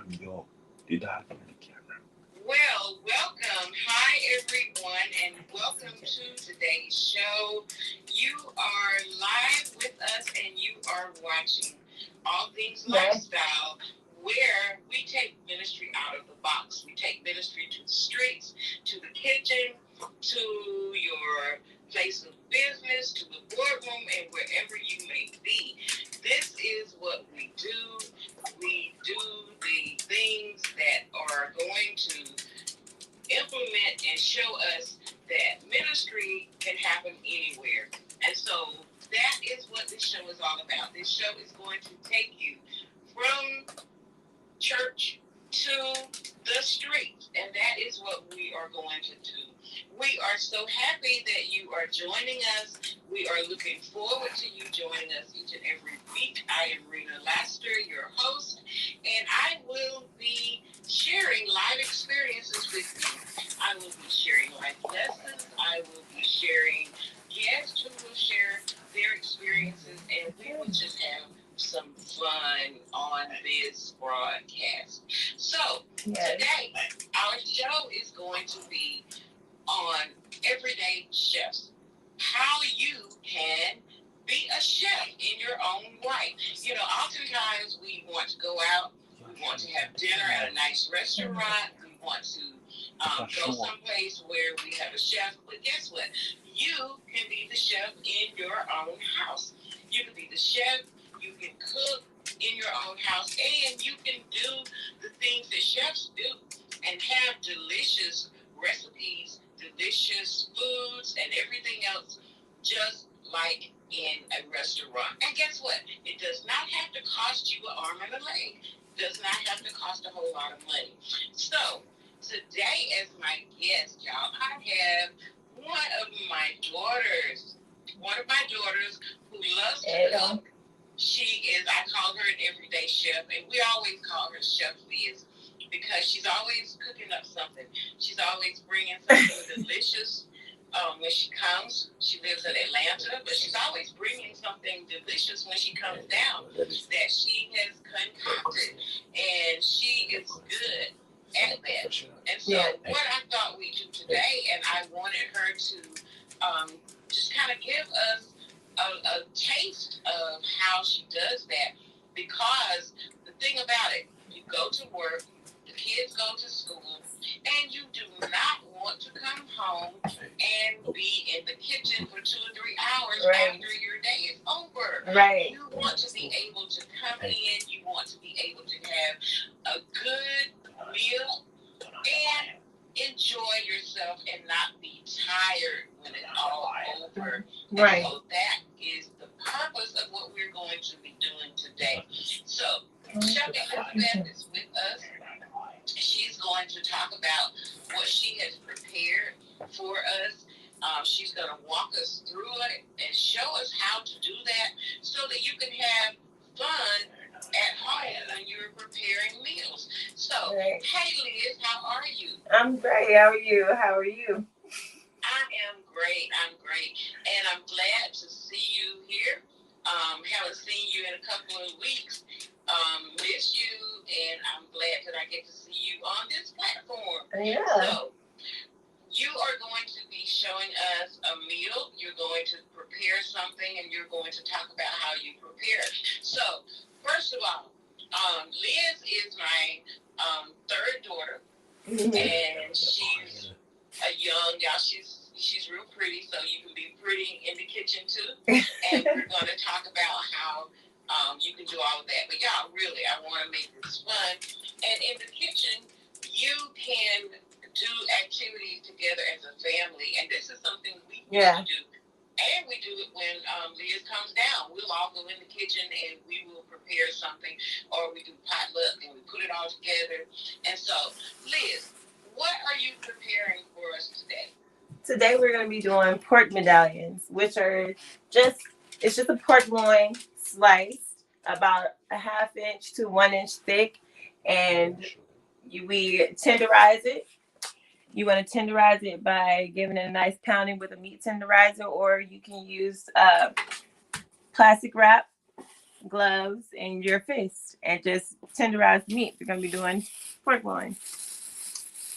Well, welcome. Hi, everyone, and welcome to today's show. You are live with us and you are watching All Things Lifestyle, where we take ministry out of the box. We take ministry to the streets, to the kitchen, to your place of business, to the boardroom, and wherever you may be. This is what we do. We do the things that are going to implement and show us that ministry can happen anywhere. And so that is what this show is all about. This show is going to take you from church to the street, and that is what we are going to do. We are so happy that you are joining us. We are looking forward to you joining us each and every week. I am Rena Laster, your host, and I will be sharing live experiences with you. I will be sharing life lessons. I will be sharing guests who will share their experiences, and we will just have some fun on this broadcast. So today, our show is going to be on everyday chefs. How you can be a chef in your own right. You know, oftentimes we want to go out, we want to have dinner at a nice restaurant, we want to go someplace where we have a chef, but guess what? You can be the chef in your own house. You can be the chef, you can cook in your own house, and you can do the things that chefs do and have delicious recipes, delicious foods, and everything else just like in a restaurant. And guess what? It does not have to cost you an arm and a leg. It does not have to cost a whole lot of money. So today as my guest, y'all, I have one of my daughters who loves to cook. She is, I call her an everyday chef, and we always call her Chef Liz because she's always cooking up something. She's always bringing something delicious. When she comes, she lives in Atlanta, but she's always bringing something delicious when she comes down that she has concocted, and she is good at that. And so what I thought we do today, and I wanted her to just kind of give us a taste of how she does that, because the thing about it, you go to work, the kids go to school, and you do not want to come home and be in the kitchen for 2 or 3 hours after your day is over. You want to be able to come in, you want to be able to have a good meal and enjoy yourself and not be tired when it's all over. And so that is the purpose of what we're going to be doing today. So Chef Elizabeth is with us. She's going to talk about what she has prepared for us. She's going to walk us through it and show us how to do that so that you can have fun at home when you're preparing meals. So, hey Liz, how are you? I'm great. How are you? I am great. And I'm glad to see you here. Haven't seen you in a couple of weeks. Miss you, and I'm glad that I get to see you on this platform. Yeah. So, you are going to be showing us a meal. You're going to prepare something, and you're going to talk about how you prepare it. So, first of all, Liz is my third daughter, and she's a young, y'all, she's real pretty, so you can be pretty in the kitchen too. And we're going to talk about how you can do all of that. But y'all, really, I want to make this fun. And in the kitchen, you can do activities together as a family. And this is something we used to do. And we do it when Liz comes down. We'll all go in the kitchen and we will prepare something, or we do potluck and we put it all together. And so, Liz, what are you preparing for us today? Today we're going to be doing pork medallions, which are it's just a pork loin sliced about a half inch to 1 inch thick, and we tenderize it. You want to tenderize it by giving it a nice pounding with a meat tenderizer, or you can use plastic wrap gloves, and your fist, and just tenderize meat. We're gonna be doing pork loin.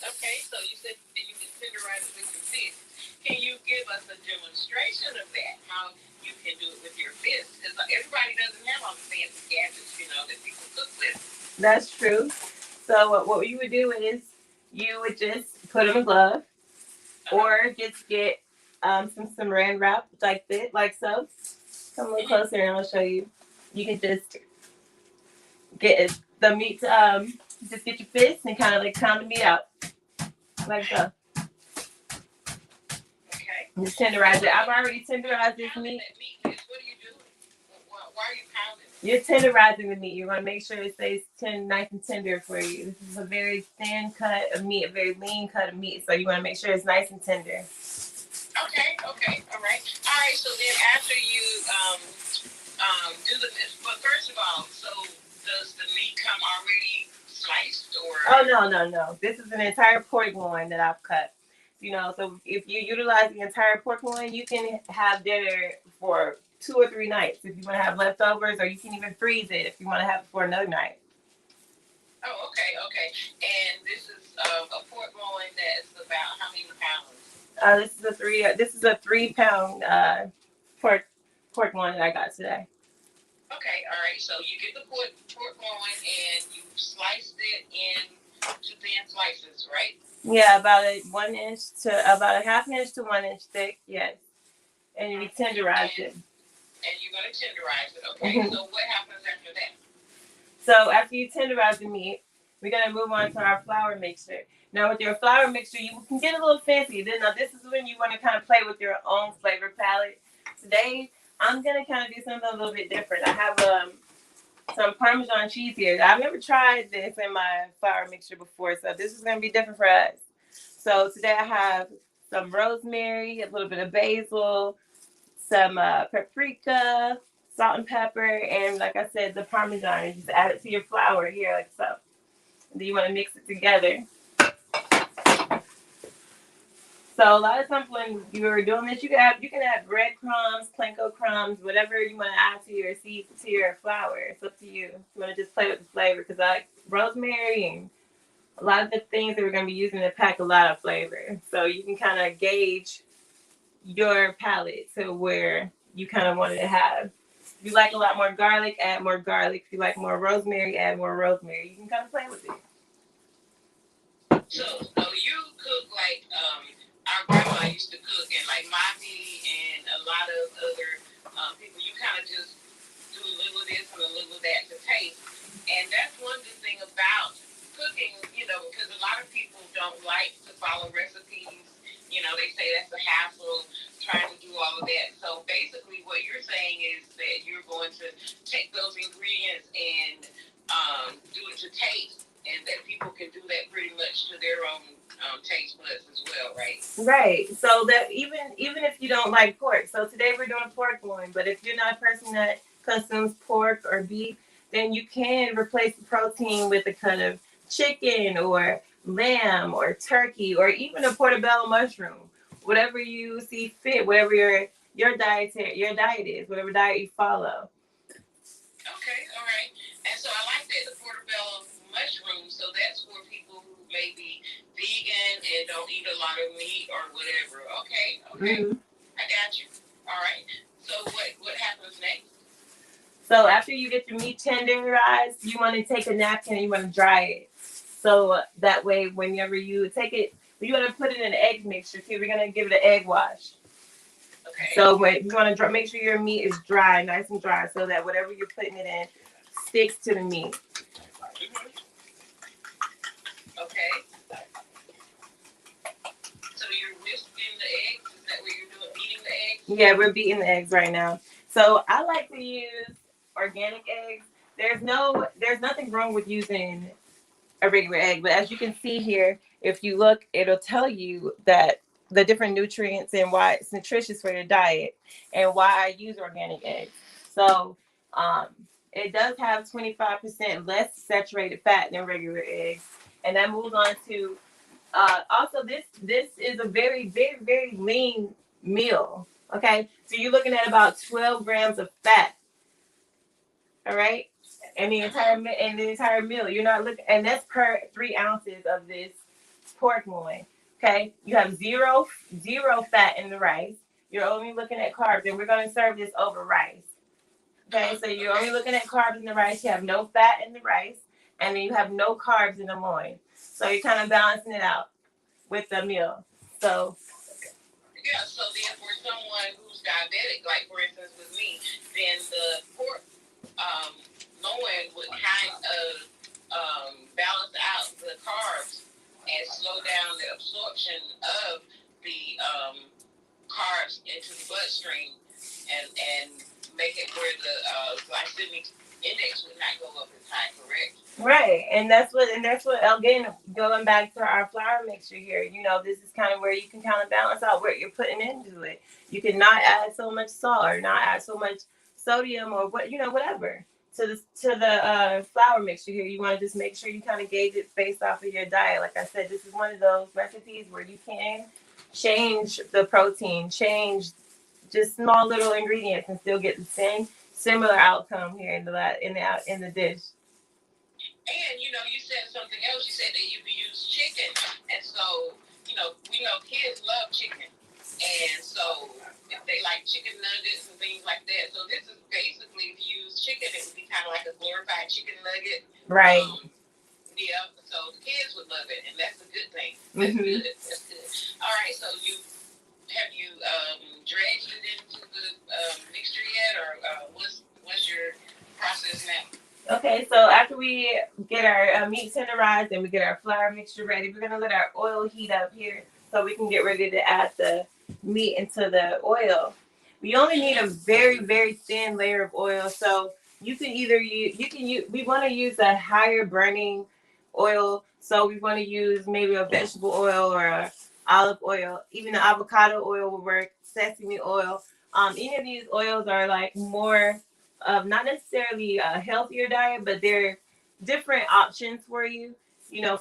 Okay, so you said that you can tenderize it with your fist. Can you give us a demonstration of that? How you can do it with your fist? Because everybody doesn't have all the fancy gadgets, that people cook with. That's true. So what you would do is you would just put on a glove, or just get some saran wrap like this, like so. Come a little closer and I'll show you. You can just get the meat. Just get your fist and kind of like pound the meat out, like so. Okay. Just tenderize it. I've already tenderized this meat. What are you doing? Why are you pounding it? You're tenderizing the meat. You want to make sure it stays nice and tender for you. This is a very thin cut of meat, a very lean cut of meat. So you want to make sure it's nice and tender. Okay, all right. So then after you do but first of all, so does the meat come already sliced or? Oh no. This is an entire pork loin that I've cut. So if you utilize the entire pork loin, you can have dinner for 2 or 3 nights if you want to have leftovers, or you can even freeze it if you want to have it for another night. Oh, okay. And this is a pork loin that's about how many pounds? This is a 3-pound pork loin that I got today. Okay, all right. So you get the pork loin and you sliced it into thin slices, right? Yeah, about a 1 inch to about a half inch to 1 inch thick. Yes, and you tenderize it. And you're gonna tenderize it. Okay. So what happens after that? So after you tenderize the meat, we're gonna move on to our flour mixture. Now with your flour mixture, you can get a little fancy. Now this is when you want to kind of play with your own flavor palette. Today, I'm gonna kind of do something a little bit different. I have some Parmesan cheese here. I've never tried this in my flour mixture before, so this is gonna be different for us. So today I have some rosemary, a little bit of basil, some paprika, salt and pepper, and like I said, the Parmesan. And just add it to your flour here, like so. And then you want to mix it together. So a lot of times when you're doing this, you can add breadcrumbs, panko crumbs, whatever you want to add to your flour. It's up to you. You want to just play with the flavor, because I like rosemary and a lot of the things that we're going to be using to pack a lot of flavor. So you can kind of gauge your palate to where you kind of want it to have. If you like a lot more garlic, add more garlic. If you like more rosemary, add more rosemary. You can kind of play with it. So you cook like our grandma used to cook, and like mommy and a lot of other people. You kind of just do a little of this and a little of that to taste, and that's one good thing about cooking. Because a lot of people don't like to follow recipes. They say that's a hassle trying to do all of that. So basically, what you're saying is that you're going to take those ingredients and do it to taste, and that people can do that pretty much to their own taste buds as well, right? Right. So that even if you don't like pork, so today we're doing pork loin, but if you're not a person that consumes pork or beef, then you can replace the protein with a cut of chicken or lamb or turkey or even a portobello mushroom, whatever you see fit, whatever your diet is, whatever diet you follow. Okay, all right. And so I like that, the portobello mushroom. So that's for people who may be vegan and don't eat a lot of meat or whatever. Okay. Mm-hmm. I got you. All right. So what happens next? So after you get your meat tenderized, you want to take a napkin and you want to dry it. So that way, whenever you take it, you want to put it in an egg mixture too. We're going to give it an egg wash. Okay. So you want to make sure your meat is dry, nice and dry, so that whatever you're putting it in sticks to the meat. Mm-hmm. Okay. So you're whisking the eggs? Is that what you're doing, beating the eggs? Yeah, we're beating the eggs right now. So I like to use organic eggs. There's nothing wrong with using a regular egg, but as you can see here, if you look, it'll tell you that the different nutrients and why it's nutritious for your diet and why I use organic eggs. So it does have 25% less saturated fat than regular eggs, and that moves on to also this is a very, very, very lean meal. Okay, so you're looking at about 12 grams of fat All right, and the entire meal. You're not looking, and that's per 3 ounces of this pork loin. Okay, you have zero fat in the rice. You're only looking at carbs, and we're going to serve this over rice. Okay, so you're only looking at carbs in the rice. You have no fat in the rice, and then you have no carbs in the loin. So you're kind of balancing it out with the meal. So yeah, so then for someone who's diabetic, like for instance with me, then the pork um, loin would kind of balance out the carbs and slow down the absorption of the carbs into the bloodstream and make it where the glycemic index would not go up as high, correct? right, and that's what again going back to our flour mixture here. You know, this is kind of where you can kind of balance out what you're putting into it. You cannot add so much salt or not add so much sodium or what whatever to the flour mixture here. You want to just make sure you kind of gauge it based off of your diet. Like I said, this is one of those recipes where you can change the protein, change just small little ingredients, and still get the same similar outcome here in the dish. And you said something else. You said that you use chicken, and so we know kids love chicken, and so if they like chicken nuggets and things like that. So this is basically, if you use chicken, it would be kind of like a glorified chicken nugget. Right. Yeah. So the kids would love it, and that's a good thing. That's good. That's good. All right. So have you dredged it into the mixture yet, or what's your process now? Okay, so after we get our meat tenderized and we get our flour mixture ready, we're gonna let our oil heat up here so we can get ready to add the meat into the oil. We only need a very, very thin layer of oil, so you can either use. We want to use a higher burning oil, so we want to use maybe a vegetable oil or a olive oil. Even the avocado oil will work. Sesame oil. Any of these oils are like more of not necessarily a healthier diet, but they're different options for you,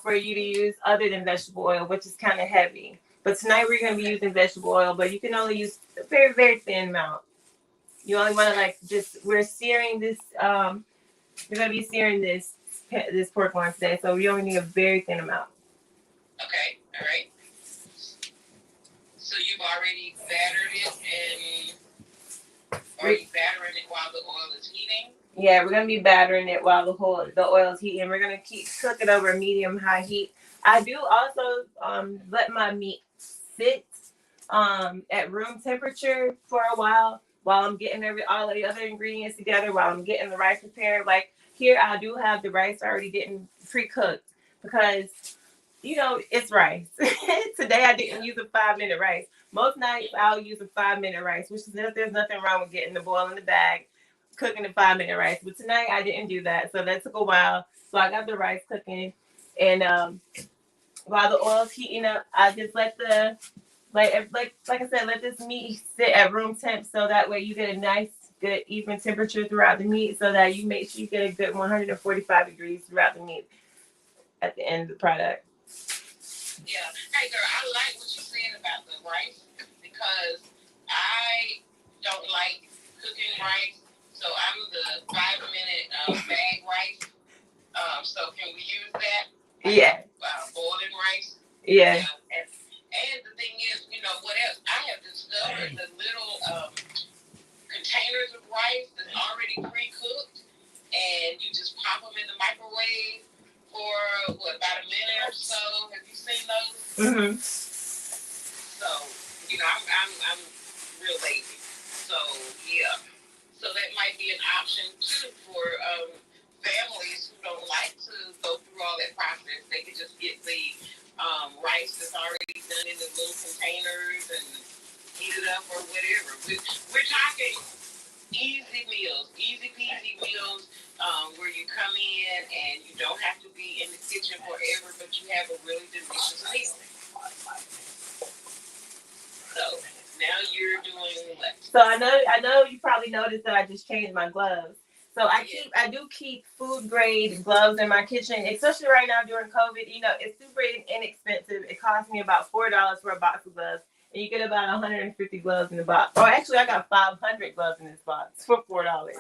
for you to use other than vegetable oil, which is kind of heavy. But tonight we're going to be using vegetable oil, but you can only use a very, very thin amount. You only want to we're searing this, we're going to be searing this pork loin today, so we only need a very thin amount. Okay, all right. So you've already battered it, and are you battering it while the oil is heating? Yeah, we're gonna be battering it while the oil is heating. We're gonna keep cooking over medium high heat. I do also let my meat sit at room temperature for a while I'm getting all of the other ingredients together, while I'm getting the rice prepared. Like here, I do have the rice already getting pre-cooked because it's rice. Today I didn't use a 5-minute rice. Most nights I'll use a 5-minute rice, which is there's nothing wrong with getting the boil in the bag, cooking a 5-minute rice. But tonight I didn't do that, so that took a while. So I got the rice cooking, and while the oil's heating up, I just let the like I said, let this meat sit at room temp, so that way you get a nice, good, even temperature throughout the meat, so that you make sure you get a good 145 degrees throughout the meat at the end of the product. Yeah. Hey, girl, I like what you're saying about the rice because I don't like cooking rice. So I'm the 5-minute bag rice. So can we use that? Yeah. Boiling rice. Yeah. And the thing is, what else? I have discovered the little containers of rice that's already pre-cooked, and you just pop them in the microwave for about a minute or so. Have you seen those? Mm-hmm. So I'm real lazy. So yeah. So that might be an option too for families who don't like to go through all that process. They could just get the rice that's already done in the little containers and heat it up or whatever. We're talking easy meals, easy peasy meals. Where you come in and you don't have to be in the kitchen forever, but you have a really delicious meal. So now you're doing what? So I know you probably noticed that I just changed my gloves. So I do keep food grade gloves in my kitchen, especially right now during COVID. It's super inexpensive. It costs me about $4 for a box of gloves, and you get about 150 gloves in the box. Oh, actually, I got 500 gloves in this box for $4.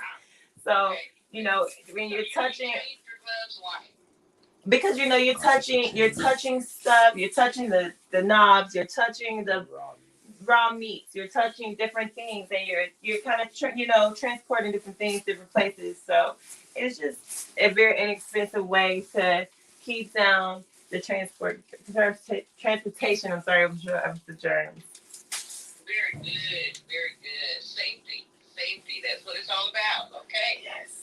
So you know, when So you're you touching, changed your gloves white. because you know you're touching stuff, you're touching the knobs, you're touching the raw meats, you're touching different things, and you're kind of transporting different things different places. So it's just a very inexpensive way to keep down the transportation. I'm sorry, of the germs. Very good, very good. Safety, safety. That's what it's all about. Okay. Yes.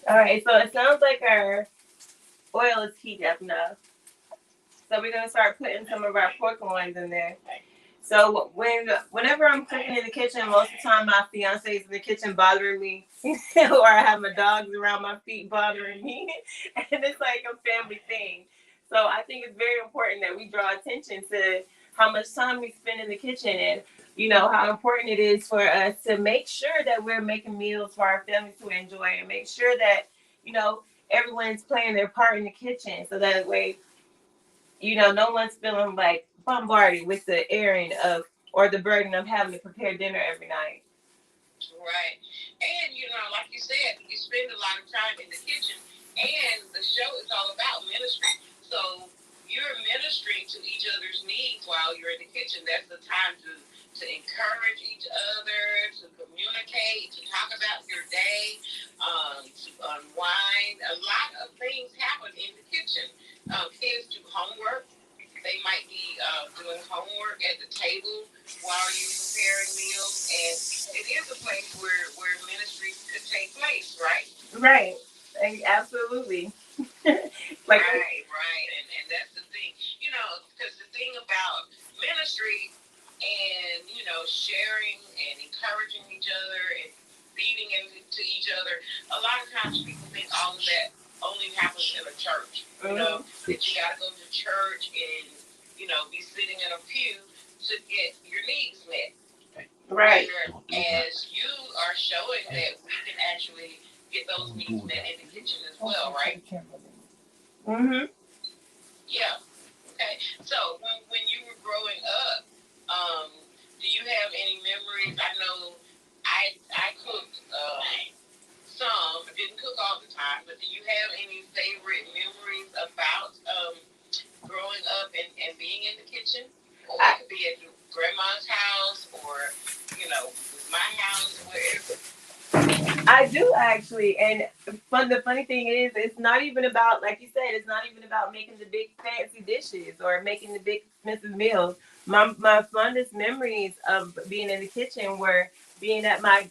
All right, so it sounds like our oil is heated up enough. So we're gonna start putting some of our pork loins in there. So whenever I'm cooking in the kitchen, most of the time my fiance is in the kitchen bothering me, or I have my dogs around my feet bothering me, and it's like a family thing. So I think it's very important that we draw attention to how much time we spend in the kitchen, and how important it is for us to make sure that we're making meals for our families to enjoy, and make sure that everyone's playing their part in the kitchen, so that way no one's feeling like bombarded with the errand of or the burden of having to prepare dinner every night. Right. And, like you said, you spend a lot of time in the kitchen, and the show is all about ministry. So you're ministering to each other's needs while you're in the kitchen. That's the time to encourage each other, to communicate, to talk about your day, to unwind. A lot of things happen in the kitchen. Kids do homework. They might be doing homework at the table while you're preparing meals, and it is a place where ministry could take place, right? Right. Absolutely. Right. And that's the thing, because the thing about ministry and, sharing and encouraging each other and feeding into each other, a lot of times people think all of that only happens in a church, that you got to go to church and, be sitting in a pew to get your needs met. Right. As you are showing that we can actually get those needs met in the kitchen as well, right? Mm-hmm. Yeah. Okay. So when you were growing up, do you have any memories? I know I cooked some, didn't cook all the time, but do you have any favorite memories about growing up and being in the kitchen? Or it could be at your grandma's house or, with my house, wherever. I do actually, and the funny thing is, it's not even about, like you said, it's not even about making the big fancy dishes or making the big expensive meals. My fondest memories of being in the kitchen were being at my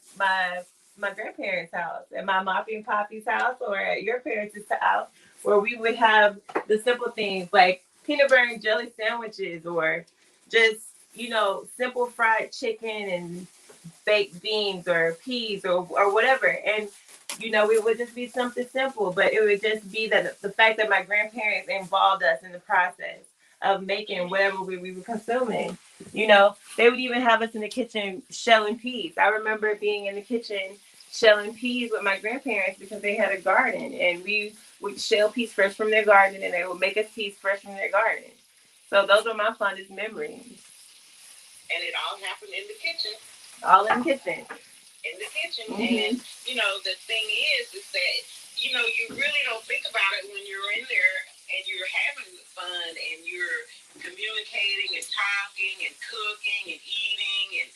grandparents' house, at my moppy and poppy's house, or at your parents' house, where we would have the simple things like peanut butter and jelly sandwiches, or just simple fried chicken and baked beans or peas or whatever. And it would just be something simple, but it would just be that the fact that my grandparents involved us in the process of making whatever we were consuming. They would even have us in the kitchen shelling peas. I remember being in the kitchen shelling peas with my grandparents because they had a garden, and we would shell peas fresh from their garden, and they would make us peas fresh from their garden. So those are my fondest memories. And it all happened in the kitchen. All in the kitchen. In the kitchen. Mm-hmm. And, the thing is that, you really don't think about it when you're in there and you're having fun and you're communicating and talking and cooking and eating. And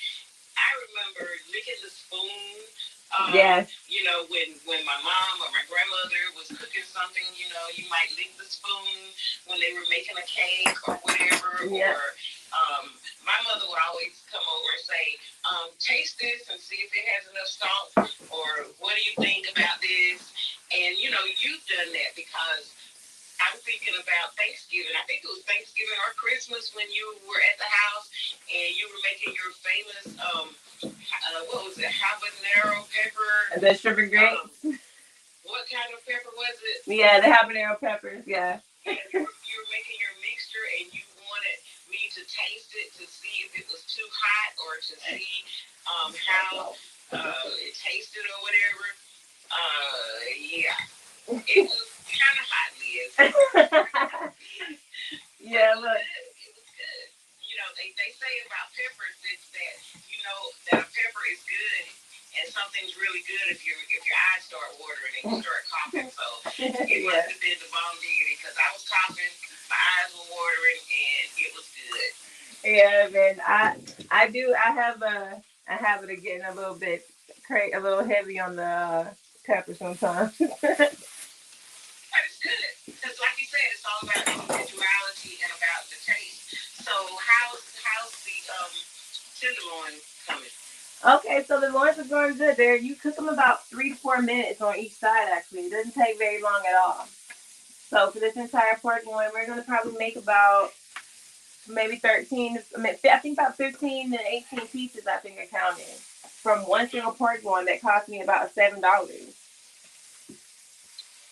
I remember licking the spoon. Yes. When my mom or my grandmother was cooking something, you might lick the spoon when they were making a cake or whatever. Yeah. Or my mother would always come over and say, taste this and see if it has enough salt, or what do you think about this? And, you've done that because I'm thinking about Thanksgiving. I think it was Thanksgiving or Christmas when you were at the house and you were making your famous, what was it, habanero pepper? The sugar grapes. What kind of pepper was it? Yeah, the habanero peppers, yeah. And you were making your mixture and you wanted me to taste it to see if it was too hot or to see how it tasted or whatever. Yeah. It was kind of hot, Liz. Yeah, look. It was good. They say about peppers that a pepper is good and you start coughing. So it must have been the bomb diggity because I was coughing, my eyes were watering, and it was good. Yeah, man. I have a habit of getting a little bit a little heavy on the pepper sometimes. But it's good because, like you said, it's all about individuality and about the taste. So how's the tenderloin coming? Okay, so the loins are going good. There, you cook them about 3 to 4 minutes on each side. Actually, it doesn't take very long at all. So for this entire pork loin, we're gonna probably make about maybe 13. I think about 15 to 18 pieces. I think I counted from one single pork loin that cost me about $7.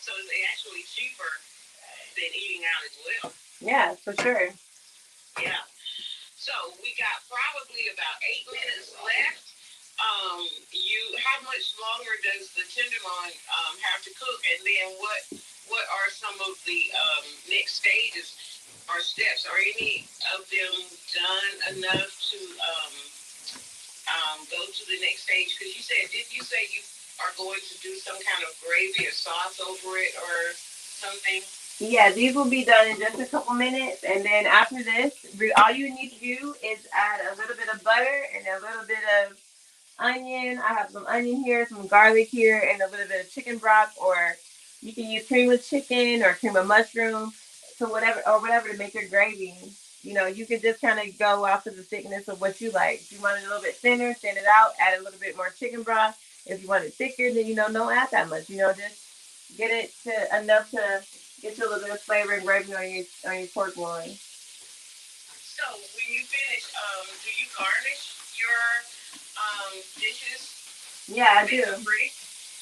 So it's actually cheaper than eating out as well. Yeah, for sure. Yeah. So we got probably about 8 minutes left. How much longer does the tenderloin have to cook, and then what are some of the next stages or steps? Are any of them done enough to go to the next stage? Because did you say you are going to do some kind of gravy or sauce over it or something? Yeah, these will be done in just a couple minutes, and then after this, all you need to do is add a little bit of butter and a little bit of onion. I have some onion here, some garlic here, and a little bit of chicken broth, or you can use cream of chicken or cream of mushroom, so whatever to make your gravy. You know, you can just kind of go off of the thickness of what you like. If you want it a little bit thinner, thin it out, add a little bit more chicken broth. If you want it thicker, then don't add that much. Just get it to enough to get you a little bit of flavor and gravy on your pork loin. So when you finish, do you garnish your dishes? Yeah, I do.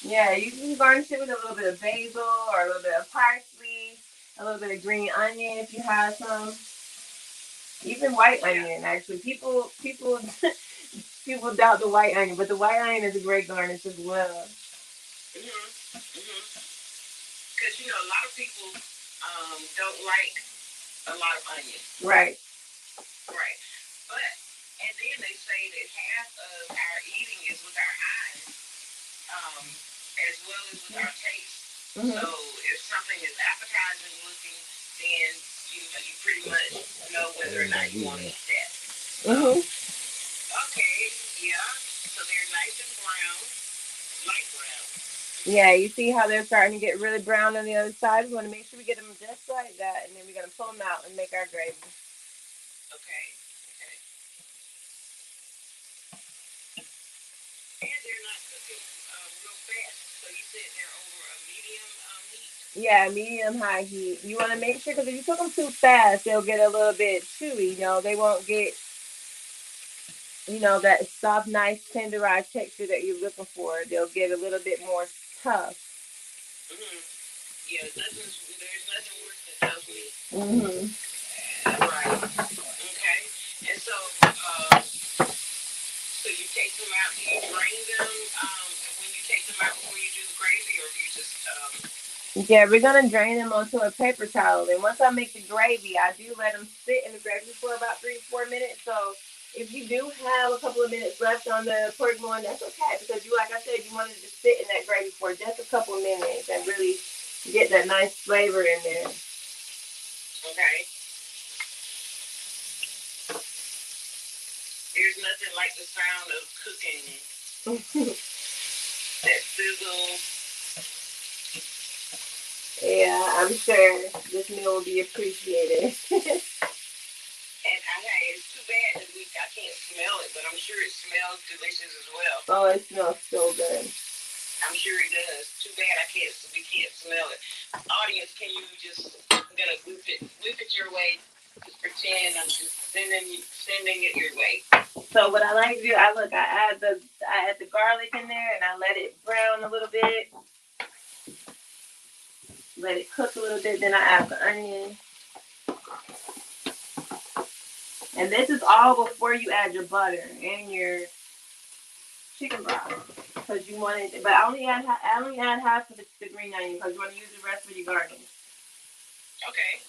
Yeah, you can garnish it with a little bit of basil or a little bit of parsley, a little bit of green onion if you have some. Even white onion, actually. People people doubt the white onion, but the white onion is a great garnish as well. Because a lot of people don't like a lot of onion. Right. Right. But and then they say that half of our eating is with our eyes, as well as with our taste. Mm-hmm. So if something is appetizing looking, then you pretty much know whether or not you want to eat that. Mm-hmm. Okay, yeah. So they're nice and brown, light brown. Yeah, you see how they're starting to get really brown on the other side? We want to make sure we get them just like that, and then we're going to pull them out and make our gravy. Okay. And they're not cooking real fast. So you said they're over a medium heat? Yeah, medium-high heat. You want to make sure, because if you cook them too fast, they'll get a little bit chewy. They won't get, that soft, nice, tenderized texture that you're looking for. They'll get a little bit more tough. Mm-hmm. Yeah, there's nothing worse than tough meat. Mm-hmm. Right. Okay. And so you take them out. Do you drain them when you take them out before you do the gravy, or do you just? Yeah, we're gonna drain them onto a paper towel. And once I make the gravy, I do let them sit in the gravy for about 3 to 4 minutes. So if you do have a couple of minutes left on the pork loin, that's okay, because like I said, you want it to sit in that gravy for just a couple of minutes and really get that nice flavor in there. Okay. There's nothing like the sound of cooking. That sizzle. Yeah, I'm sure this meal will be appreciated. And it's too bad that I can't smell it, but I'm sure it smells delicious as well. Oh, it smells so good. I'm sure it does. Too bad we can't smell it. Audience, can you I'm gonna whip it your way? Just pretend I'm just sending it your way. So what I like to do, I add the garlic in there and I let it brown a little bit. Let it cook a little bit, then I add the onion. And this is all before you add your butter and your chicken broth, because you want it. But I only add half of the green onion because you want to use the rest for your garnish. Okay.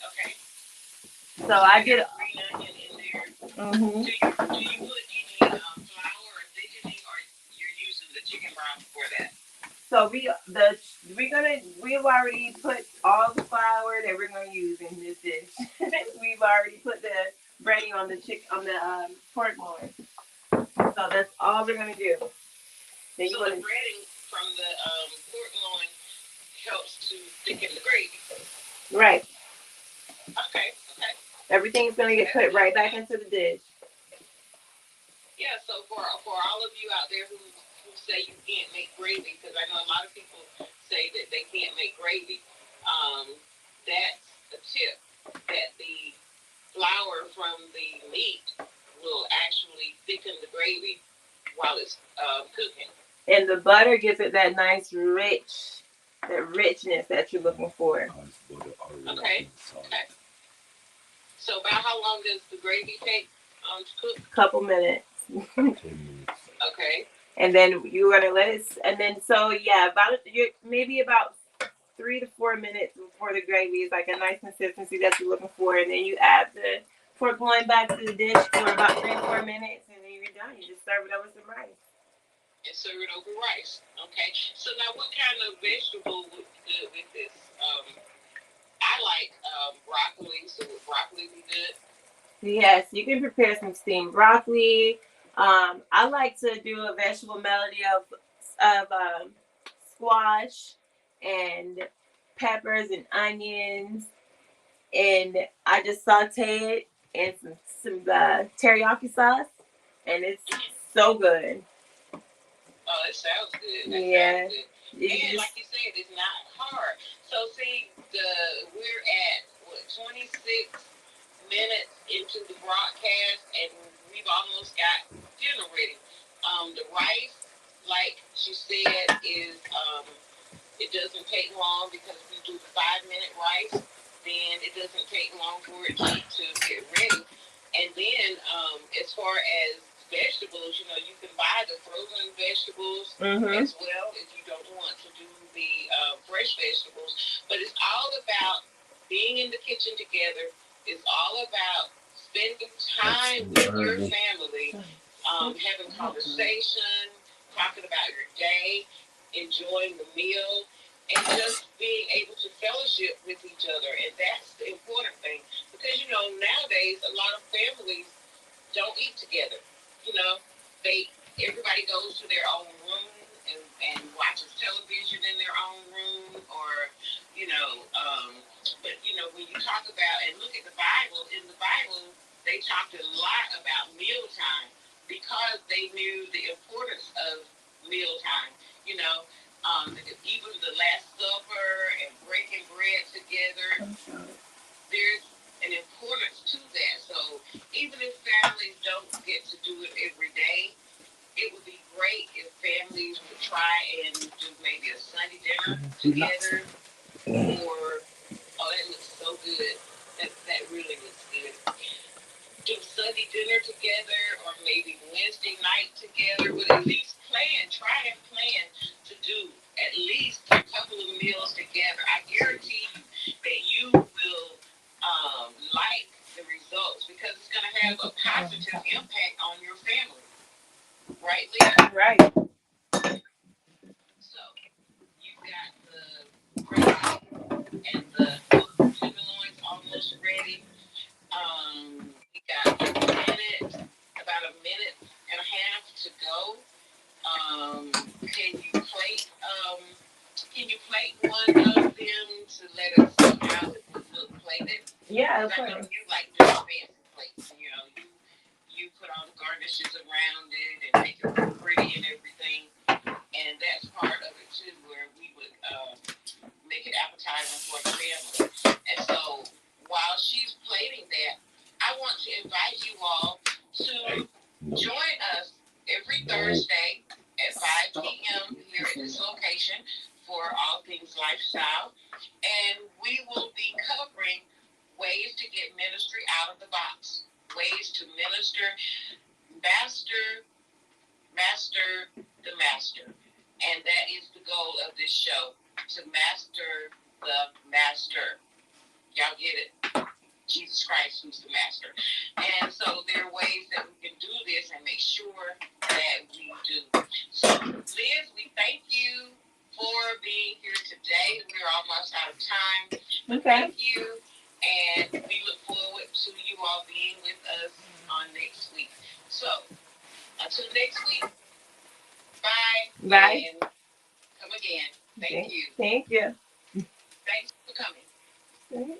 So I get green onion in there. Mm-hmm. Do you put any flour or thickening, or you're using the chicken broth for that? So we've already put all the flour that we're gonna use in this dish. We've already put the breading on the pork loin. So that's all we're gonna do. Then So the breading from the pork loin helps to thicken the gravy. right. Okay. Okay. Everything's gonna get put right back into the dish. Yeah. So for all of you out there who say you can't make gravy, because I know a lot of people say that they can't make gravy, that's a tip that the flour from the meat will actually thicken the gravy while it's cooking. And the butter gives it that nice that richness that you're looking for. Okay. Okay. So about how long does the gravy take to cook? Couple minutes. 10 minutes. Okay. And then you're gonna let it. And then maybe about 3 to 4 minutes before the gravy is like a nice consistency that you're looking for. And then you add the pork loin back to the dish for about 3 to 4 minutes, and then you're done. You just serve it over some rice. And serve it over rice. Okay. So now, what kind of vegetable would be good with this? I like broccoli. So would broccoli be good? Yes, you can prepare some steamed broccoli. I like to do a vegetable melody of squash and peppers and onions, and I just saute it in some teriyaki sauce, and it's so good. Oh, that sounds good. That Yeah. sounds good. And like you said, it's not hard. So see, we're at what 26 minutes into the broadcast, and we've almost got dinner ready. The rice, like she said, is it doesn't take long because we do the 5 minute rice. Then it doesn't take long for it to get ready. And then as far as vegetables, you can buy the frozen vegetables as well if you don't want to do the fresh vegetables. But it's all about being in the kitchen together. It's all about spending time with your family, having conversation, talking about your day, enjoying the meal, and just being able to fellowship with each other. And that's the important thing. Because, nowadays, a lot of families don't eat together. You know, everybody goes to their own room and watches television in their own room, or, but, when you talk about and look at the Bible, in the Bible, they talked a lot about mealtime because they knew the importance of mealtime. You know, even the Last Supper and breaking bread together, there's an importance to that. So even if families don't get to do it every day, it would be great if families would try and do maybe a Sunday dinner together, or that looks so good. That really looks good. Do Sunday dinner together, or maybe Wednesday night together, but at least try and plan to do at least a couple of meals together. I guarantee you that you will like the results, because it's going to have a positive impact on your family. Right, Leah? Right. So, you've got the gravy and the tenderloins almost ready. We got about a minute and a half to go. Can you plate one of them to let us know how it would look plated? Yeah, of I know course. you like different fancy plates. You put all the garnishes around it and make it look pretty and everything. And that's part of it too, where we would make it appetizing for the family. And so while she's plating that, I want to invite you all to join us every Thursday at 5 p.m. here at this location for All Things Lifestyle. And we will be covering ways to get ministry out of the box, ways to minister, master the master. And that is the goal of this show, to master the master. Y'all get it? Jesus Christ, who's the master. And so there are ways that we can do this and make sure that we do. So, Liz, we thank you for being here today. We're almost out of time. Okay. Thank you. And we look forward to you all being with us on next week. So, until next week, bye. Bye. And come again. Thank you. Thank you. Thanks for coming.